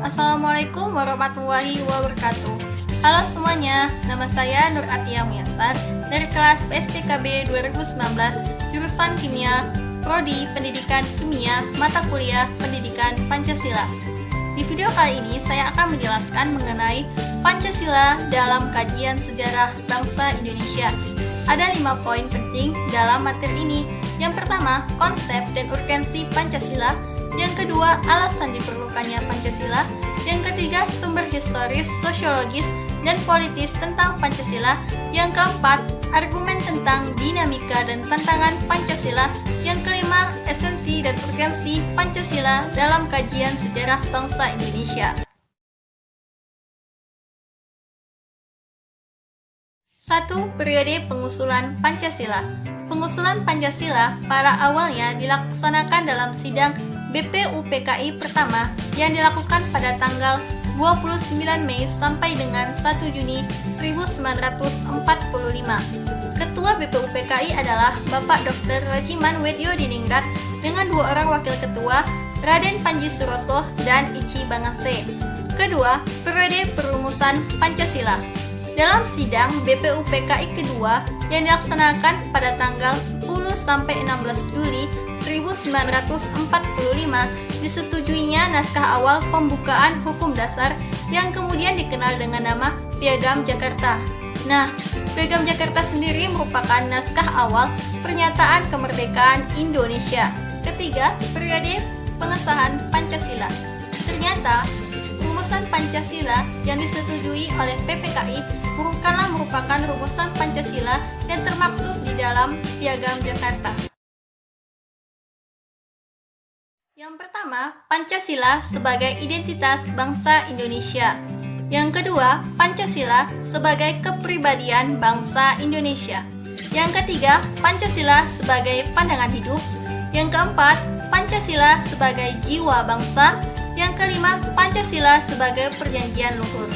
Assalamualaikum warahmatullahi wabarakatuh. Halo semuanya, nama saya Nur Atia Miasar dari kelas PSPKB 2019, jurusan Kimia, Prodi Pendidikan Kimia, mata kuliah Pendidikan Pancasila. Di video kali ini saya akan menjelaskan mengenai Pancasila dalam kajian sejarah bangsa Indonesia. Ada 5 poin penting dalam materi ini. Yang pertama, konsep dan urgensi Pancasila. Yang kedua, alasan diperlukannya Pancasila. Yang ketiga, sumber historis, sosiologis, dan politis tentang Pancasila. Yang keempat, argumen tentang dinamika dan tantangan Pancasila. Yang kelima, esensi dan urgensi Pancasila dalam kajian sejarah bangsa Indonesia. 1. Periode pengusulan Pancasila. Pengusulan Pancasila pada awalnya dilaksanakan dalam sidang BPUPKI pertama yang dilakukan pada tanggal 29 Mei sampai dengan 1 Juni 1945. Ketua BPUPKI adalah Bapak Dr. Rajiman Wedyodiningrat dengan 2 orang wakil ketua, Raden Panji Suroso dan Ichi Bangase. Kedua, periode perumusan Pancasila. Dalam sidang BPUPKI kedua yang dilaksanakan pada tanggal 10 sampai 16 Juli 1945, disetujuinya naskah awal pembukaan hukum dasar yang kemudian dikenal dengan nama Piagam Jakarta. Nah, Piagam Jakarta sendiri merupakan naskah awal pernyataan kemerdekaan Indonesia. Ketiga, periode pengesahan Pancasila. Ternyata, rumusan Pancasila yang disetujui oleh PPKI merupakan rumusan Pancasila yang termaktub di dalam Piagam Jakarta. Yang pertama, Pancasila sebagai identitas bangsa Indonesia. Yang kedua, Pancasila sebagai kepribadian bangsa Indonesia. Yang ketiga, Pancasila sebagai pandangan hidup. Yang keempat, Pancasila sebagai jiwa bangsa. Yang kelima, Pancasila sebagai perjanjian luhur.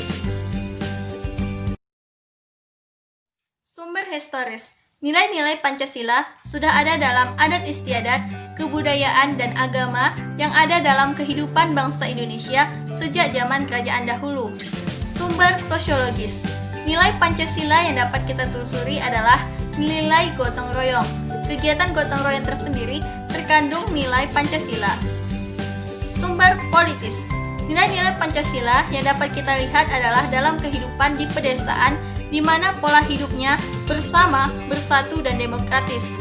Sumber historis. Nilai-nilai Pancasila sudah ada dalam adat istiadat, kebudayaan, dan agama yang ada dalam kehidupan bangsa Indonesia sejak zaman kerajaan dahulu. Sumber sosiologis. Nilai Pancasila yang dapat kita telusuri adalah nilai gotong royong. Kegiatan gotong royong tersendiri terkandung nilai Pancasila. Sumber politis. Nilai-nilai Pancasila yang dapat kita lihat adalah dalam kehidupan di pedesaan, di mana pola hidupnya bersama, bersatu, dan demokratis,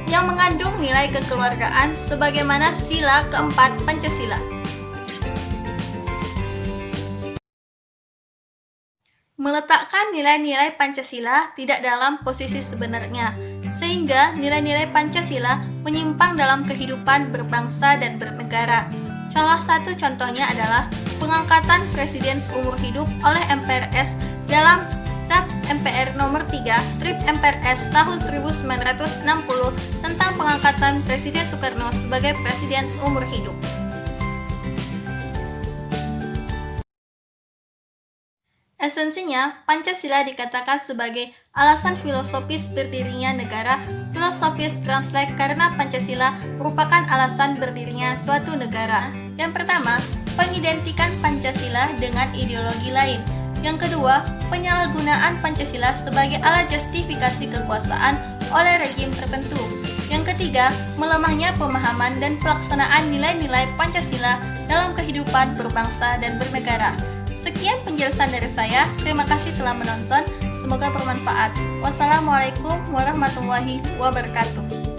yang mengandung nilai kekeluargaan sebagaimana sila keempat Pancasila. Meletakkan nilai-nilai Pancasila tidak dalam posisi sebenarnya, sehingga nilai-nilai Pancasila menyimpang dalam kehidupan berbangsa dan bernegara. Salah satu contohnya adalah pengangkatan presiden seumur hidup oleh MPRS dalam Tab MPR nomor 3 strip MPRS tahun 1960 tentang pengangkatan Presiden Soekarno sebagai presiden seumur hidup. Esensinya, Pancasila dikatakan sebagai alasan filosofis berdirinya negara. Filosofis translate karena Pancasila merupakan alasan berdirinya suatu negara. Yang pertama, pengidentikan Pancasila dengan ideologi lain. Yang kedua, penyalahgunaan Pancasila sebagai alat justifikasi kekuasaan oleh rejim tertentu. Yang ketiga, melemahnya pemahaman dan pelaksanaan nilai-nilai Pancasila dalam kehidupan berbangsa dan bernegara. Sekian penjelasan dari saya. Terima kasih telah menonton. Semoga bermanfaat. Wassalamualaikum warahmatullahi wabarakatuh.